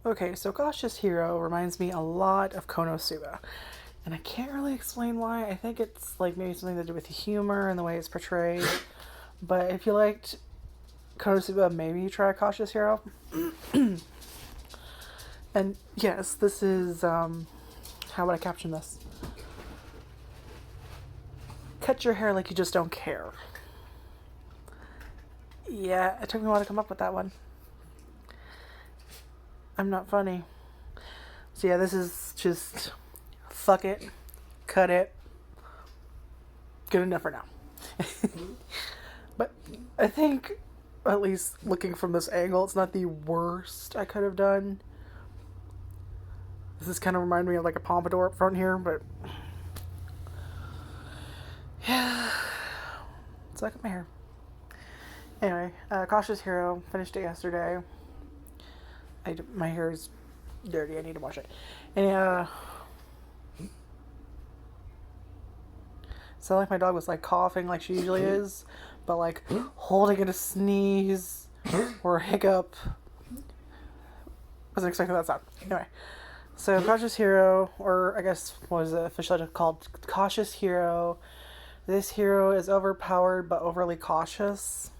Okay, so Cautious Hero reminds me a lot of Konosuba. And I can't really explain why. I think it's like maybe something to do with the humor and the way it's portrayed. But if you liked Konosuba, maybe you try Cautious Hero. And yes, this is how would I caption this? Cut your hair like you just don't care. Yeah, it took me a while to come up with that one. I'm not funny. So yeah, this is just fuck it, cut it, good enough for now. But I think, at least looking from this angle, it's not the worst I could have done. This is kind of remind me of like a pompadour up front here, but yeah, suck at my hair. Anyway, Cautious Hero, finished it yesterday. My hair is dirty, I need to wash it. And so like my dog was like coughing like she usually is, but like holding in a sneeze or a hiccup. Wasn't expecting that sound. Anyway, so Cautious Hero, or I guess what was it officially called? Cautious Hero. This hero is overpowered but overly cautious.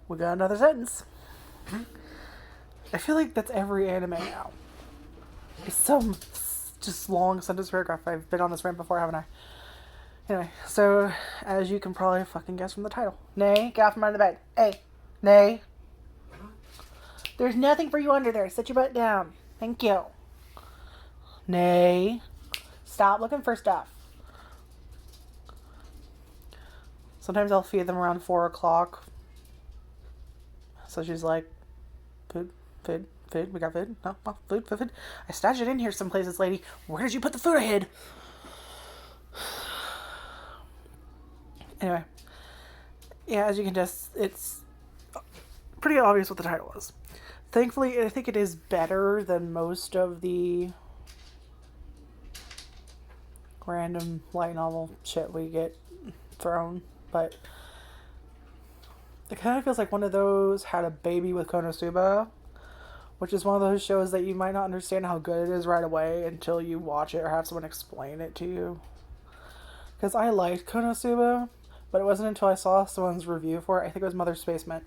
We got another sentence. I feel like that's every anime now. It's some just long sentence paragraph. I've been on this rant before, haven't I? Anyway, so as you can probably fucking guess from the title. Nay, get off from under the bed. Hey, Nay. There's nothing for you under there. Sit your butt down. Thank you. Nay. Stop looking for stuff. Sometimes I'll feed them around 4 o'clock. So she's like, food, food, food. We got food? No, food, food, food. I stashed it in here some places, lady. Where did you put the food I hid? Anyway. Yeah, as you can guess, it's pretty obvious what the title is. Thankfully, I think it is better than most of the random light novel shit we get thrown, but it kind of feels like one of those had a baby with Konosuba, which is one of those shows that you might not understand how good it is right away until you watch it or have someone explain it to you. Because I liked Konosuba, but it wasn't until I saw someone's review for it, I think it was Mother Spacement,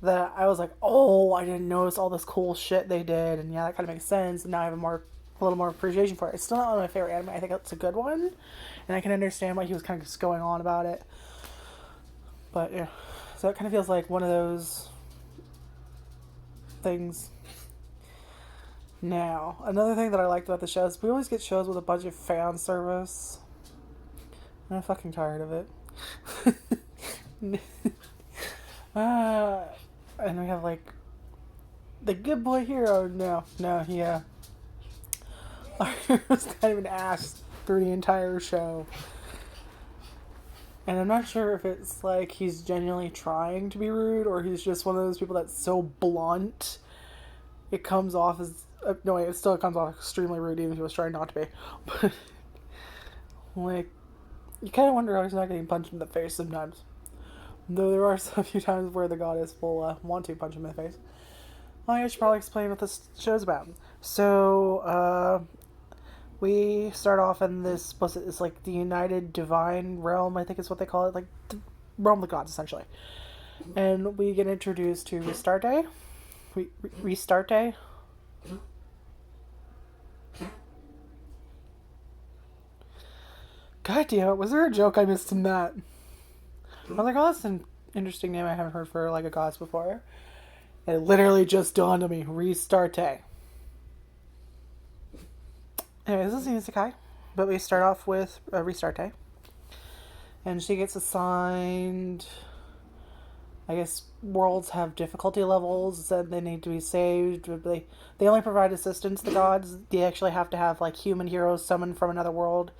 that I was like, oh, I didn't notice all this cool shit they did, and yeah, that kind of makes sense, and now I have a little more appreciation for it. It's still not one of my favorite anime. I think it's a good one, and I can understand why he was kind of just going on about it. But yeah, so it kind of feels like one of those things. Now, another thing that I liked about the show is we always get shows with a bunch of fan service. And I'm fucking tired of it. And we have like the good boy hero. No, yeah. Our hero's kind of an ass through the entire show. And I'm not sure if it's like he's genuinely trying to be rude or he's just one of those people that's so blunt it comes off as... no, wait, it still comes off extremely rude even if he was trying not to be. But, like, you kind of wonder how he's not getting punched in the face sometimes. Though there are a few times where the goddess will want to punch him in the face. Well, I should probably explain what this show's about. So, we start off in this, it's like the United Divine Realm, I think is what they call it. Like, the realm of the gods, essentially. And we get introduced to Restart Day. Restart Day? God damn it, was there a joke I missed in that? I was like, oh, that's an interesting name I haven't heard for like a goddess before. And it literally just dawned on me. Restart Day. Anyway, this is Isekai, but we start off with Restart Day. And she gets assigned... I guess worlds have difficulty levels and they need to be saved. They only provide assistance to gods. They actually have to have like human heroes summoned from another world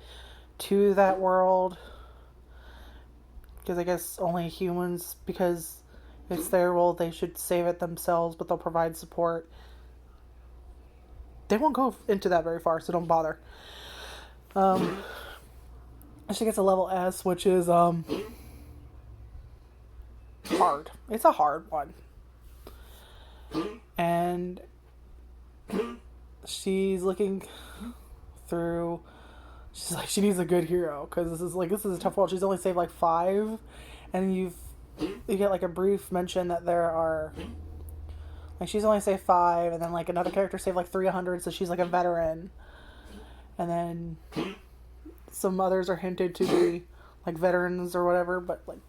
to that world. Because I guess only humans, because it's their world, they should save it themselves, but they'll provide support. They won't go into that very far, so don't bother. She gets a level S, which is hard. It's a hard one. and she's looking through. She's like, she needs a good hero because this is a tough world. She's only saved like 5, and you get like a brief mention that there are like she's only saved 5, and then like another character saved like 300, so she's like a veteran, and then some others are hinted to be like veterans or whatever, but like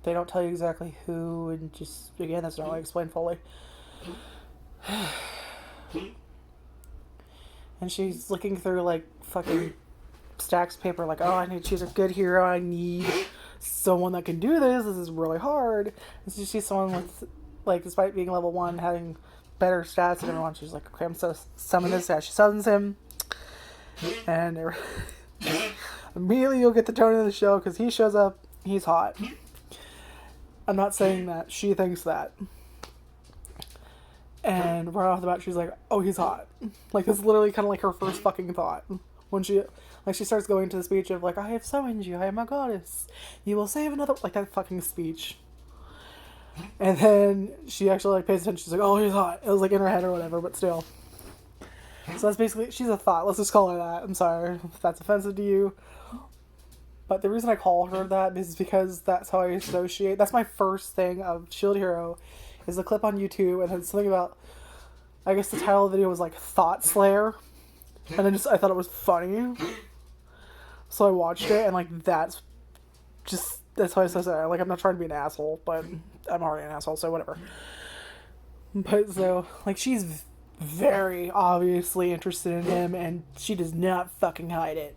they don't tell you exactly who, and just again that's not like explained fully. And she's looking through like fucking stacks of paper, like, oh, I need to choose a good hero. I need someone that can do this. This is really hard. And so she sees someone with, like, despite being level 1, having better stats than everyone. She's like, okay, I'm so summon this guy. She summons him, and immediately you'll get the tone of the show because he shows up. He's hot. I'm not saying that. She thinks that. And right off the bat, she's like, oh, he's hot. Like, this is literally kind of like her first fucking thought. When she starts going to the speech of, like, I have summoned you, I am a goddess. You will save another... Like, that fucking speech. And then she actually, like, pays attention. She's like, oh, he's hot. It was, like, in her head or whatever, but still. So that's basically... She's a thought. Let's just call her that. I'm sorry if that's offensive to you. But the reason I call her that is because that's how I associate... That's my first thing of Shield Hero... is a clip on YouTube, and it's something about, I guess the title of the video was like Thought Slayer, and I thought it was funny, so I watched it, and like that's how I say that. Like, I'm not trying to be an asshole, but I'm already an asshole, so whatever. But so like she's very obviously interested in him, and she does not fucking hide it.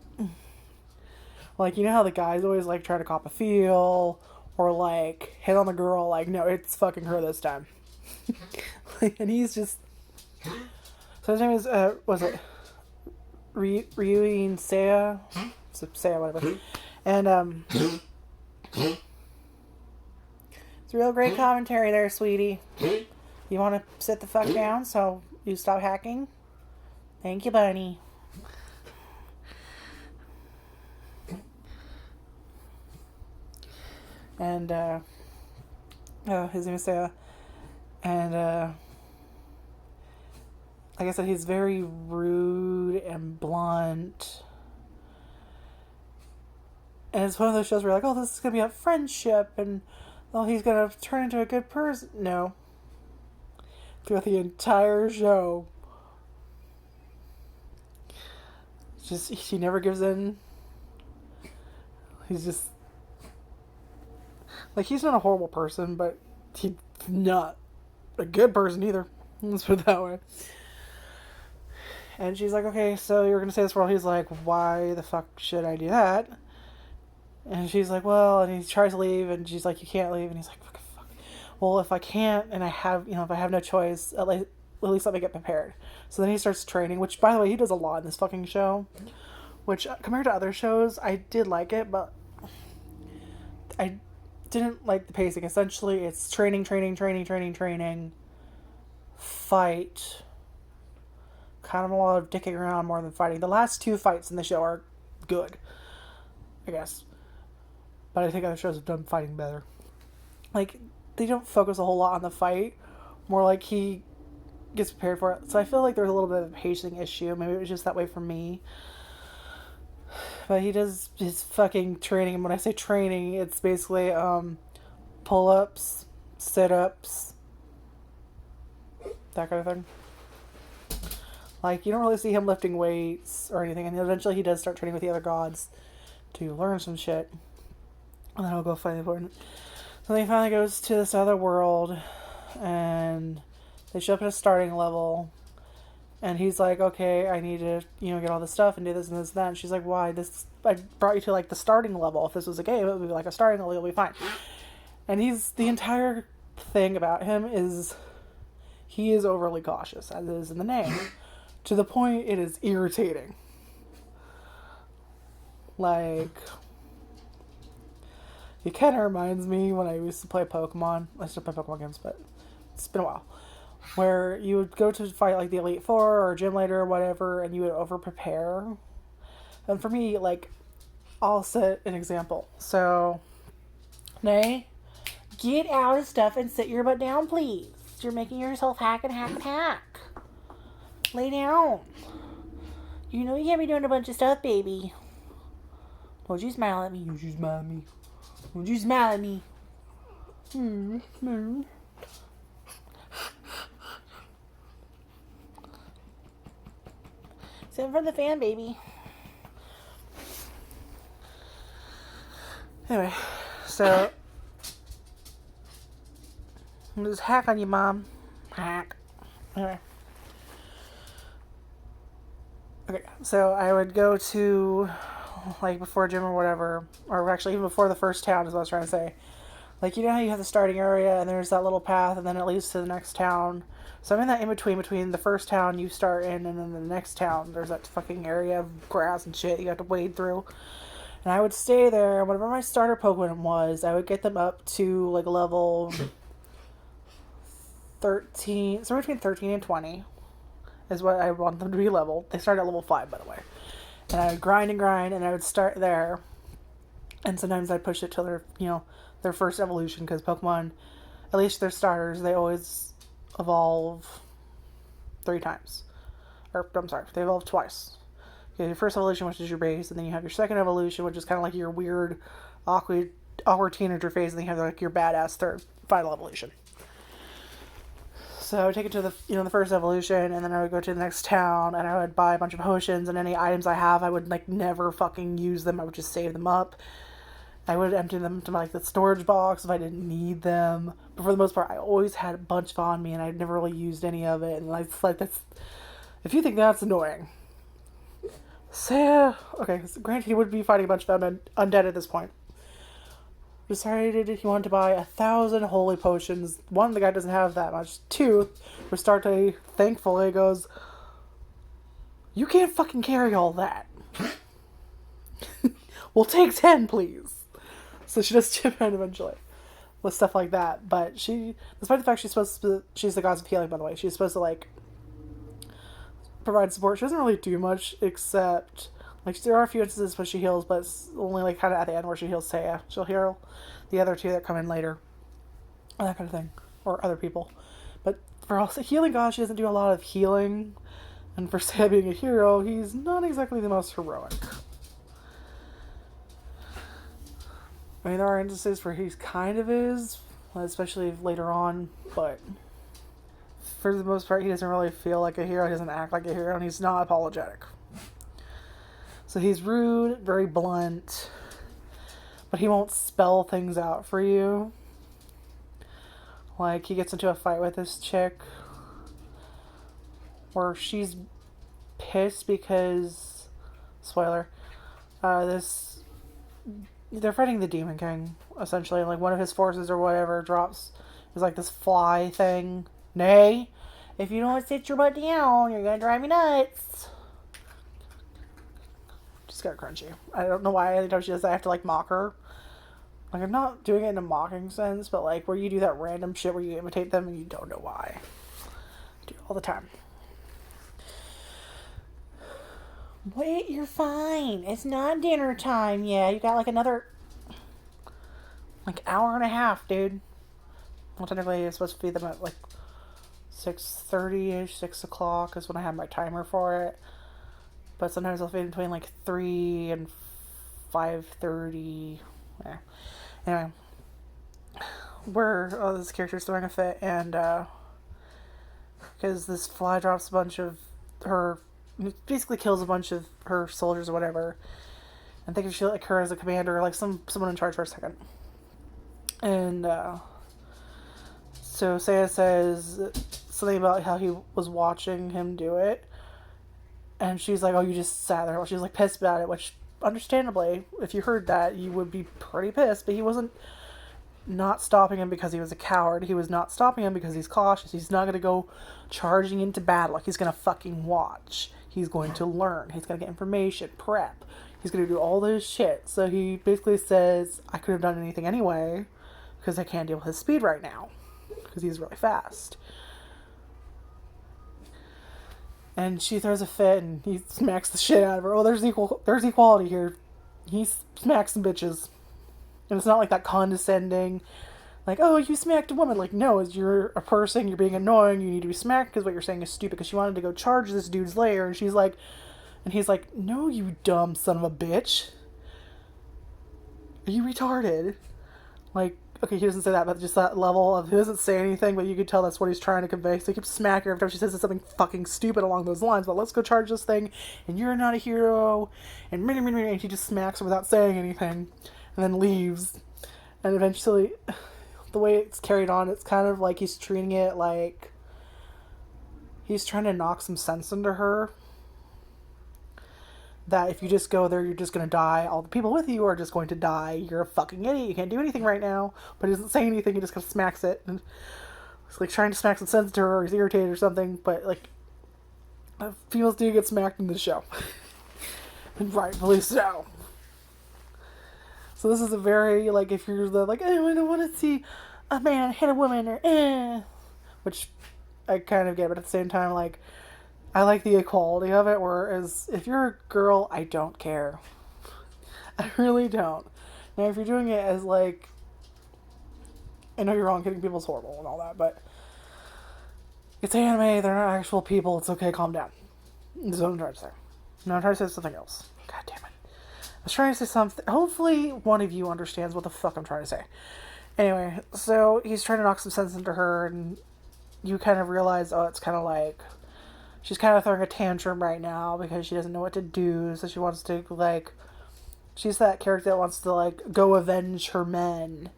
Like, you know how the guys always like try to cop a feel or like hit on the girl, like, no, it's fucking her this time. And he's just... So his name is, was it Ryuin Seiya? Seiya, whatever. And, it's real great commentary there, sweetie. You want to sit the fuck down so you stop hacking? Thank you, bunny. And, his name is Seiya. And, like I said, he's very rude and blunt. And it's one of those shows where you're like, oh, this is going to be a friendship, and, oh, he's going to turn into a good person. No. Throughout the entire show, just, he never gives in. He's just... Like, he's not a horrible person, but he's not a good person either. Let's put it that way. And she's like, okay, so you're going to save this world. He's like, why the fuck should I do that? And she's like, well, and he tries to leave, and she's like, you can't leave. And he's like, fuck. Well, if I can't, and I have, if I have no choice, at least let me get prepared. So then he starts training, which, by the way, he does a lot in this fucking show. Which, compared to other shows, I did like it, but I didn't like the pacing. Essentially, it's training, fight, kind of a lot of dicking around more than fighting. The last 2 fights in the show are good, I guess, but I think other shows have done fighting better. Like, they don't focus a whole lot on the fight, more like he gets prepared for it. So I feel like there's a little bit of a pacing issue. Maybe it was just that way for me. But he does his fucking training, and when I say training, it's basically pull-ups, sit-ups, that kind of thing. Like, you don't really see him lifting weights or anything, and eventually he does start training with the other gods to learn some shit. And then he'll go find the important. So then he finally goes to this other world, and they show up at a starting level. And he's like, okay, I need to, get all this stuff and do this and this and that. And she's like, why? I brought you to, like, the starting level. If this was a game, it would be like a starting level, you'll be fine. And the entire thing about him is, he is overly cautious, as it is in the name. To the point it is irritating. Like, it kind of reminds me when I used to play Pokemon. I still play Pokemon games, but it's been a while. Where you would go to fight like the Elite Four or Gym Leader or whatever, and you would over prepare. And for me, like, I'll set an example. So, Nay, get out of stuff and sit your butt down, please. You're making yourself hack and hack and hack. Lay down. You know you can't be doing a bunch of stuff, baby. Don't you smile at me. Don't you smile at me. Don't you smile at me. Sit in front of the fan, baby. Anyway, so just hack on you, Mom. Hack. Anyway. Okay, so I would go to, like, before gym or whatever, or actually even before the first town is what I was trying to say. Like, you know how you have the starting area, and there's that little path, and then it leads to the next town. So I'm in that between the first town you start in, and then the next town. There's that fucking area of grass and shit you have to wade through. And I would stay there, and whatever my starter Pokemon was, I would get them up to, like, level 13, somewhere between 13 and 20 is what I want them to be leveled. They start at level 5, by the way. And I would grind, and I would start there. And sometimes I'd push it till their, their first evolution, because Pokemon, at least their starters, they always evolve 3 times. Or, I'm sorry, they evolve twice. You have your first evolution, which is your base, and then you have your second evolution, which is kind of like your weird, awkward teenager phase, and then you have like your badass third, final evolution. So I would take it to the the first evolution, and then I would go to the next town, and I would buy a bunch of potions, and any items I have, I would like never fucking use them. I would just save them up. I would empty them to the storage box if I didn't need them. But for the most part, I always had a bunch on me, and I'd never really used any of it. And that's if you think that's annoying. So, okay, so granted he would be fighting a bunch of undead at this point. Decided he wanted to buy 1,000 holy potions. 1, the guy doesn't have that much. 2, Restarte thankfully goes, you can't fucking carry all that. We'll take 10, please. So she does chip in eventually with stuff like that. But she, despite the fact she's the goddess of healing, by the way, she's supposed to like provide support. She doesn't really do much except like there are a few instances when she heals, but it's only like kind of at the end where she heals Seiya. She'll heal the other 2 that come in later, or that kind of thing, or other people. But for also healing god, she doesn't do a lot of healing, and for Seiya being a hero, he's not exactly the most heroic. I mean, there are instances where he kind of is, especially later on, but for the most part, he doesn't really feel like a hero, he doesn't act like a hero, and he's not apologetic. So he's rude, very blunt, but he won't spell things out for you. Like, he gets into a fight with this chick where she's pissed because, spoiler, they're fighting the Demon King, essentially. Like, one of his forces or whatever drops, is like this fly thing. Nay, if you don't sit your butt down, you're gonna drive me nuts. Just got crunchy. I don't know why anytime she does that, I have to like mock her. Like, I'm not doing it in a mocking sense, but like where you do that random shit where you imitate them and you don't know why. I do it all the time. Wait, you're fine. It's not dinner time yet. You got like another hour and a half, dude. Well, technically it's supposed to feed them at like 6:30ish, 6 o'clock is when I have my timer for it. But sometimes I'll feed between like 3 and 5:30. Yeah. Anyway, this character's throwing a fit, and because this fly drops a bunch of her, basically kills a bunch of her soldiers or whatever, and think of she like her as a commander, or like someone in charge for a second. And so Seiya says something about how he was watching him do it, and she's like, "Oh, you just sat there." Well, she's like pissed about it, which understandably, if you heard that, you would be pretty pissed. But he wasn't not stopping him because he was a coward. He was not stopping him because he's cautious. He's not going to go charging into battle. Like, he's going to fucking watch. He's going to learn. He's going to get information, prep. He's going to do all this shit. So he basically says, I could have done anything anyway because I can't deal with his speed right now because he's really fast. And she throws a fit, and he smacks the shit out of her. Oh, there's equality here. He smacks some bitches. And it's not like that condescending, Like, oh, you smacked a woman. Like, no, as you're a person, you're being annoying, you need to be smacked because what you're saying is stupid, because she wanted to go charge this dude's lair, and she's like, and he's like, no, you dumb son of a bitch. Are you retarded? Like, okay, he doesn't say that, but just that level of, he doesn't say anything, but you can tell that's what he's trying to convey. So he keeps smacking her every time she says something fucking stupid along those lines. But let's go charge this thing, and you're not a hero, and he just smacks her without saying anything, and then leaves. And eventually, the way it's carried on, it's kind of like he's treating it like he's trying to knock some sense into her. That if you just go there, you're just going to die. All the people with you are just going to die. You're a fucking idiot. You can't do anything right now. But he doesn't say anything. He just kind of smacks it. And it's like trying to smack some sense to her, or he's irritated or something. But like, females do get smacked in this show. And rightfully so. So this is a very, like, if you're the, like, oh, I don't want to see a man hit a woman, or which I kind of get, but at the same time, like, I like the equality of it, whereas if you're a girl, I don't care. I really don't. Now, if you're doing it as, like, I know you're wrong, hitting people's horrible and all that, but it's anime, they're not actual people, it's okay, calm down. That's what I'm trying to say. No, I'm trying to say something else. God damn it. I was trying to say something. Hopefully one of you understands what the fuck I'm trying to say. Anyway, so he's trying to knock some sense into her, and you kind of realize, oh, it's kind of like, she's kind of throwing a tantrum right now because she doesn't know what to do, so she wants to, like, she's that character that wants to, like, go avenge her men,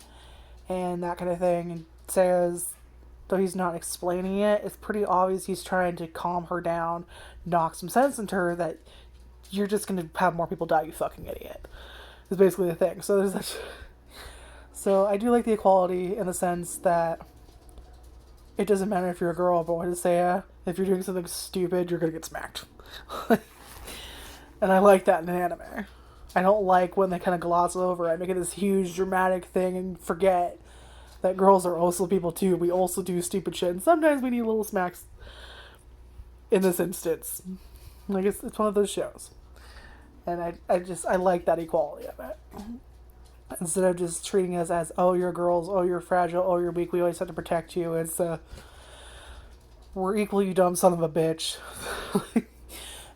and that kind of thing, and says, though he's not explaining it, it's pretty obvious he's trying to calm her down, knock some sense into her that you're just going to have more people die, you fucking idiot. Is basically the thing. So there's that. So I do like the equality in the sense that it doesn't matter if you're a girl, but what to say, if you're doing something stupid, you're going to get smacked. And I like that in an anime. I don't like when they kind of gloss over it, make it this huge dramatic thing and forget that girls are also people too. We also do stupid shit, and sometimes we need little smacks in this instance. Like, it's one of those shows. And I like that equality of it. Instead of just treating us as, oh, you're girls, oh, you're fragile, oh, you're weak, we always have to protect you. It's, we're equal, you dumb son of a bitch.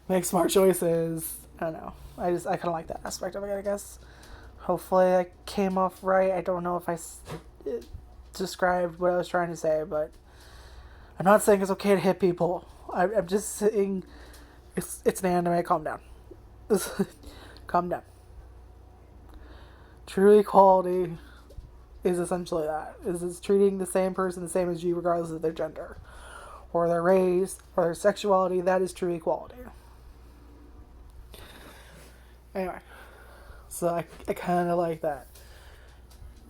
Make smart choices. I don't know. I kind of like that aspect of it, I guess. Hopefully I came off right. I don't know if I described what I was trying to say, but I'm not saying it's okay to hit people. I'm just saying it's an anime. Calm down. Calm down. True equality is essentially that. Is treating the same person the same as you regardless of their gender, or their race, or their sexuality. That is true equality. Anyway, so I kind of like that.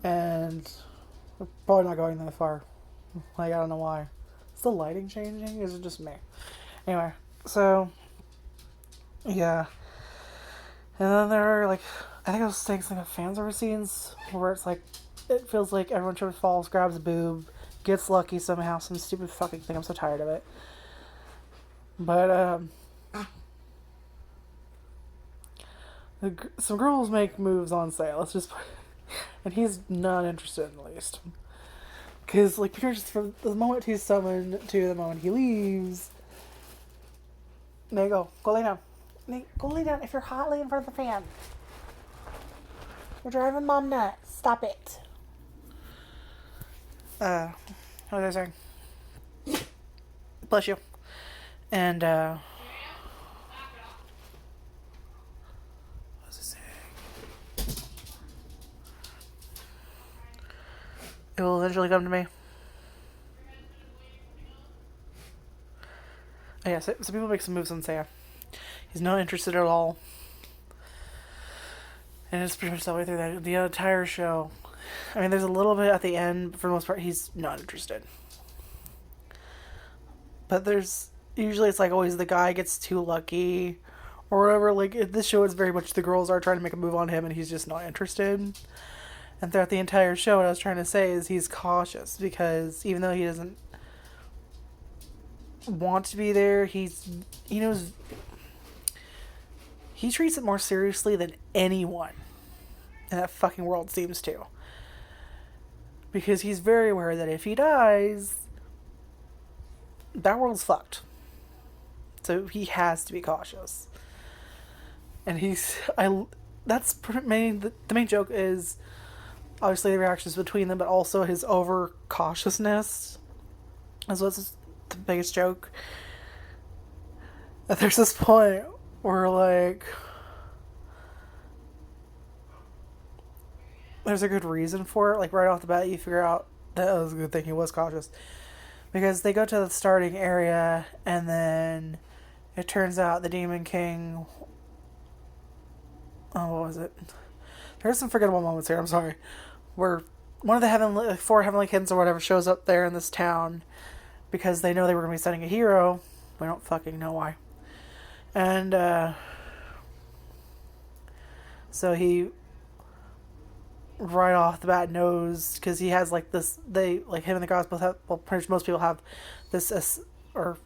And I'm probably not going that far. Like, I don't know why. Is the lighting changing? Is it just me? Anyway, so yeah. And then there are, like, I think I was saying something about fan service scenes where it's like, it feels like everyone trips, falls, grabs a boob, gets lucky somehow, some stupid fucking thing. I'm so tired of it. But, some girls make moves on sale. Let's just, and he's not interested in the least. Because, like, just from the moment he's summoned to the moment he leaves, there you go. Go lay down. Go lay down if you're hot, lay in front of the fan. You're driving mom nuts. Stop it. What was I saying? Bless you. And, what was I saying? It will eventually come to me. Oh, yeah, so people make some moves on Seiya. He's not interested at all. And it's pretty much that way through the entire show. I mean, there's a little bit at the end, but for the most part, he's not interested. But there's, usually it's like always the guy gets too lucky, or whatever. Like, this show is very much the girls are trying to make a move on him, and he's just not interested. And throughout the entire show, what I was trying to say is he's cautious, because even though he doesn't want to be there, he knows, he treats it more seriously than anyone in that fucking world seems to. because he's very aware that if he dies, that world's fucked. So he has to be cautious. And that's the main joke is obviously the reactions between them, but also his over cautiousness is what's the biggest joke. And there's this point where, like, there's a good reason for it. Like, right off the bat, you figure out that was a good thing he was cautious. Because they go to the starting area, and then it turns out the Demon King... Oh, what was it? There's some forgettable moments here, I'm sorry. Where one of the four heavenly kings or whatever shows up there in this town because they know they were going to be sending a hero. We don't fucking know why. And, so he, right off the bat, knows, because he has, like, this, him and the gods both have, well, pretty much most people have this, or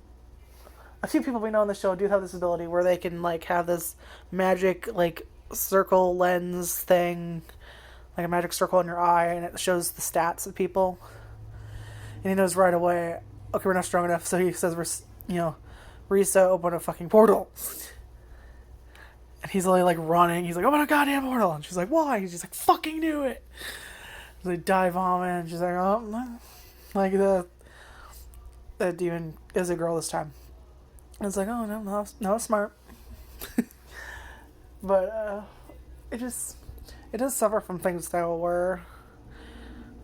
a few people we know on the show do have this ability where they can, like, have this magic, like, circle lens thing, like a magic circle in your eye, and it shows the stats of people. And he knows right away, okay, we're not strong enough, so he says, Risa, open a fucking portal. And he's like running, he's like, open a goddamn portal. And she's like, why? And she's like, fucking knew it. So they dive vomit, and she's like, oh, like that demon is a girl this time. And it's like, oh, no, smart. But, it does suffer from things, though, where,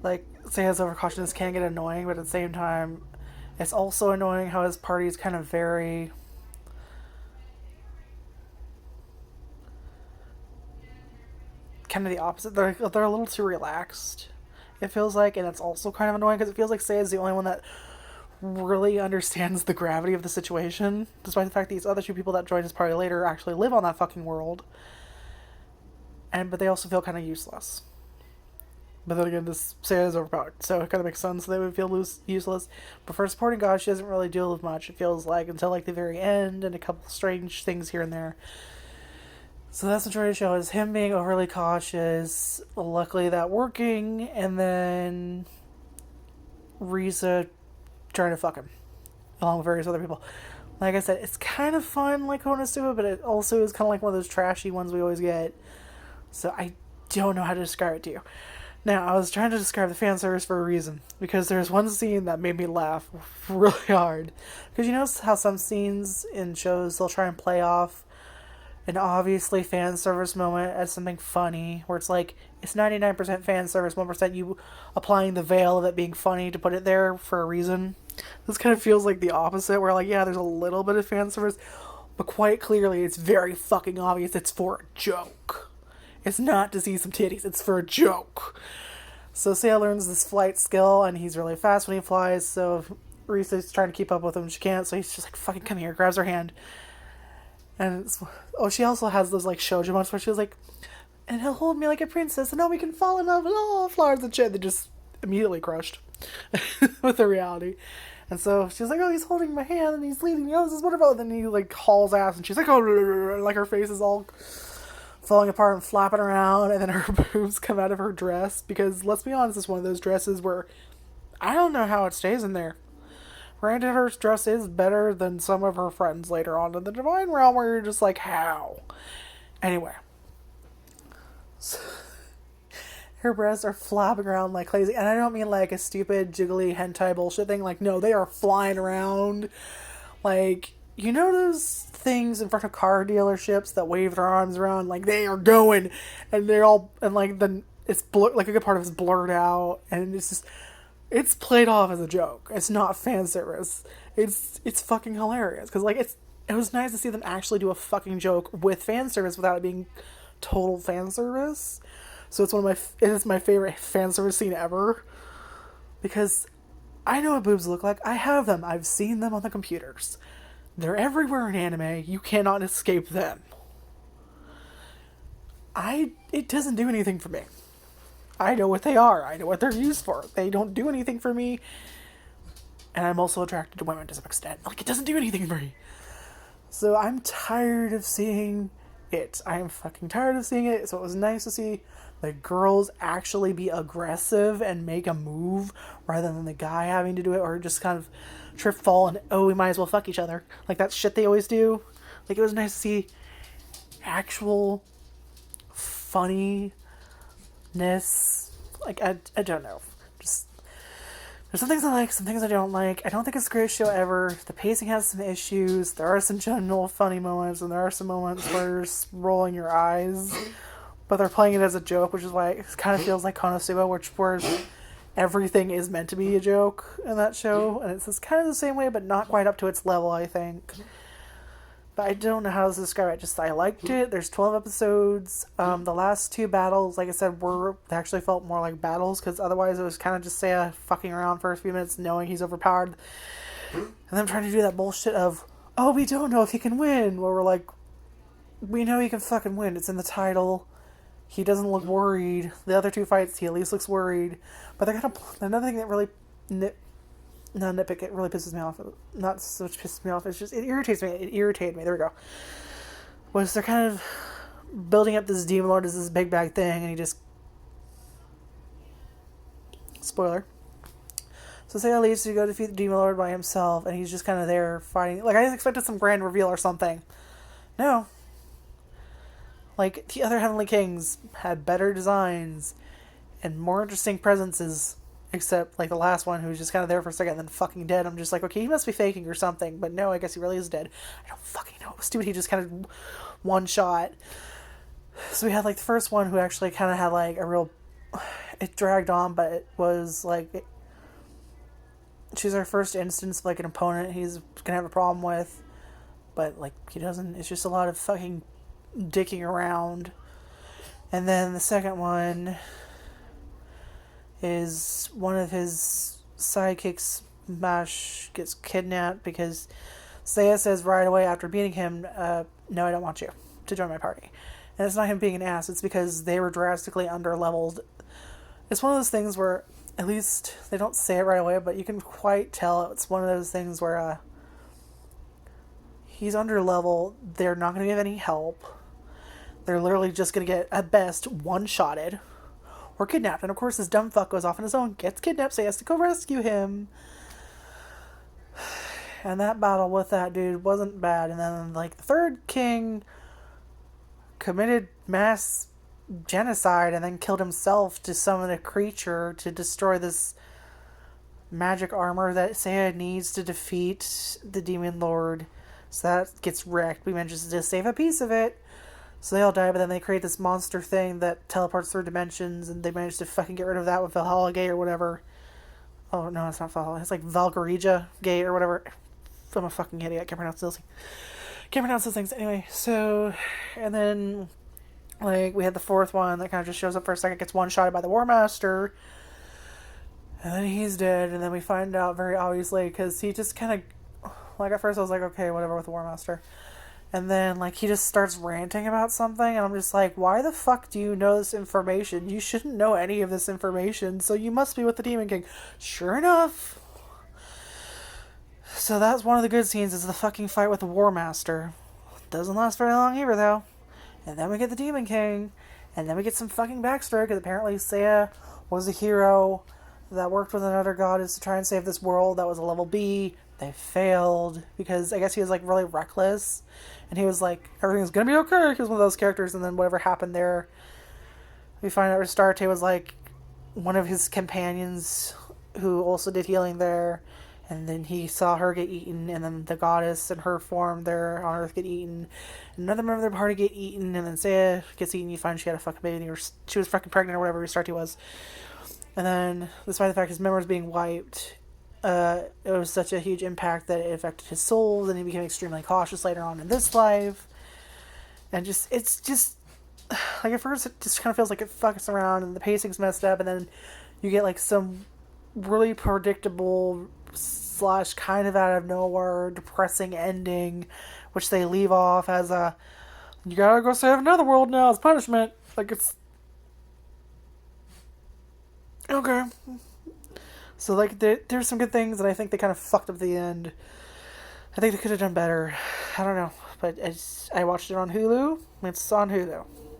like, say his overcautiousness can get annoying, but at the same time, it's also annoying how his party is kind of very... kind of the opposite. They're a little too relaxed, it feels like, and it's also kind of annoying because it feels like Seiya is the only one that really understands the gravity of the situation, despite the fact that these other two people that join his party later actually live on that fucking world. But they also feel kind of useless. But then again, this Seiya is overpowered, so it kind of makes sense they would feel useless. But for supporting God, she doesn't really deal with much, it feels like, until like the very end, and a couple strange things here and there. So that's the majority of the show, is him being overly cautious, luckily that working, and then Risa trying to fuck him, along with various other people. Like I said, it's kind of fun like Konosuba, but it also is kind of like one of those trashy ones we always get. So I don't know how to describe it to you. Now, I was trying to describe the fan service for a reason, because there's one scene that made me laugh really hard. Because you know how some scenes in shows, they'll try and play off an obviously fan service moment as something funny, where it's like, it's 99% fan service, 1% you applying the veil of it being funny to put it there for a reason. This kind of feels like the opposite, where like, yeah, there's a little bit of fan service, but quite clearly it's very fucking obvious it's for a joke. It's not to see some titties, it's for a joke. So Seiya learns this flight skill, and he's really fast when he flies, so Risa's trying to keep up with him, she can't, so he's just like, fucking come here, grabs her hand. And she also has those like shoujo moments where she was like, and he'll hold me like a princess, and we can fall in love, and all flowers and shit. They just immediately crushed with the reality. And so she's like, oh, he's holding my hand, and he's leading me, oh, this is wonderful. And then he like hauls ass, and she's like, oh, like her face is all falling apart and flapping around, and then her boobs come out of her dress, because let's be honest, it's one of those dresses where I don't know how it stays in there. Granted, her dress is better than some of her friends later on in the Divine Realm, where you're just like, how? Anyway. So, her breasts are flopping around like crazy, and I don't mean like a stupid, jiggly, hentai bullshit thing. Like, no, they are flying around. Like, you know those things in front of car dealerships that wave their arms around? Like, they are going, and they're all, and like, it's like a good part of it's blurred out, and it's just... It's played off as a joke. It's not fan service. It's fucking hilarious. Because, like, it was nice to see them actually do a fucking joke with fan service without it being total fan service. So it is my favorite fan service scene ever. Because I know what boobs look like. I have them. I've seen them on the computers. They're everywhere in anime. You cannot escape them. It doesn't do anything for me. I know what they are. I know what they're used for. They don't do anything for me. And I'm also attracted to women to some extent. Like, it doesn't do anything for me. So I'm tired of seeing it. I am fucking tired of seeing it. So it was nice to see Like, girls actually be aggressive and make a move rather than the guy having to do it, or just kind of trip, fall, and oh, we might as well fuck each other. Like, that shit they always do. Like, it was nice to see actual funniness. Like, I don't know. Just, there's some things I like, some things I don't like. I don't think it's the greatest show ever. The pacing has some issues. There are some general funny moments, and there are some moments where you're just rolling your eyes. But they're playing it as a joke, which is why it kind of feels like Konosuba, where everything is meant to be a joke in that show. And it's kind of the same way, but not quite up to its level, I think. But I don't know how to describe it. I liked it. There's 12 episodes. The last 2 battles, like I said, they actually felt more like battles, because otherwise it was kind of just Seiya fucking around for a few minutes, knowing he's overpowered. And then trying to do that bullshit of, oh, we don't know if he can win. Where we're like, we know he can fucking win. It's in the title. He doesn't look worried. The other 2 fights, he at least looks worried. But they're kind of... Another thing that really... nitpick, it really pisses me off. Not so much pisses me off, it's just... It irritates me. It irritated me. There we go. Was they're kind of building up this Demon Lord as this big bad thing, and he just... Spoiler. So Seiya leaves to go defeat the Demon Lord by himself, and he's just kind of there fighting... Like, I expected some grand reveal or something. No. Like, the other Heavenly Kings had better designs and more interesting presences, except, like, the last one who was just kind of there for a second and then fucking dead. I'm just like, okay, he must be faking or something, but no, I guess he really is dead. I don't fucking know. It was stupid. He just kind of one-shot. So we had, like, the first one who actually kind of had, like, a real... It dragged on, but it was, like... She's our first instance of, like, an opponent he's gonna have a problem with, but, like, he doesn't... It's just a lot of fucking... dicking around. And then the second one is one of his sidekicks, Mash, gets kidnapped because Seiya says right away after beating him, no, I don't want you to join my party. And it's not him being an ass, it's because they were drastically under-leveled. It's one of those things where, at least they don't say it right away, but you can quite tell it's one of those things where he's under-level, they're not going to give any help. They're literally just going to get, at best, one-shotted or kidnapped. And of course, this dumb fuck goes off on his own, gets kidnapped, so he has to go rescue him. And that battle with that dude wasn't bad. And then, like, the third king committed mass genocide and then killed himself to summon a creature to destroy this magic armor that Seiya needs to defeat the Demon Lord. So that gets wrecked. We managed to save a piece of it. So they all die, but then they create this monster thing that teleports through dimensions, and they managed to fucking get rid of that with Valhalla Gate or whatever. Oh, no, it's not Valhalla. It's like Valkyria Gate or whatever. I'm a fucking idiot. I can't pronounce those things. Anyway, so... And then, like, we had the fourth one that kind of just shows up for a second, gets one-shotted by the War Master, and then he's dead, and then we find out very obviously, because he just kind of... Like, at first I was like, okay, whatever with the War Master. And then, like, he just starts ranting about something, and I'm just like, why the fuck do you know this information? You shouldn't know any of this information, so you must be with the Demon King. Sure enough. So that's one of the good scenes, is the fucking fight with the War Master. Doesn't last very long either, though. And then we get the Demon King, and then we get some fucking backstory, because apparently Seiya was a hero that worked with another goddess to try and save this world that was a level B. They failed, because I guess he was, like, really reckless. And he was like, everything's gonna be okay. He was one of those characters, and then whatever happened there, we find out Restarte was, like, one of his companions who also did healing there. And then he saw her get eaten, and then the goddess in her form there on Earth get eaten. Another member of the party get eaten, and then Seiya gets eaten. You find she had a fucking baby, or she was fucking pregnant, or whatever Restarte was. And then, despite the fact his memory was being wiped, it was such a huge impact that it affected his soul, and he became extremely cautious later on in this life. And it's just, like, at first it just kind of feels like it fucks around, and the pacing's messed up, and then you get, like, some really predictable / kind of out of nowhere depressing ending, which they leave off as a, you gotta go save another world now as punishment. Like, it's... Okay. So, like, there's some good things, and I think they kind of fucked up the end. I think they could have done better. I don't know. But I watched it on Hulu. It's on Hulu.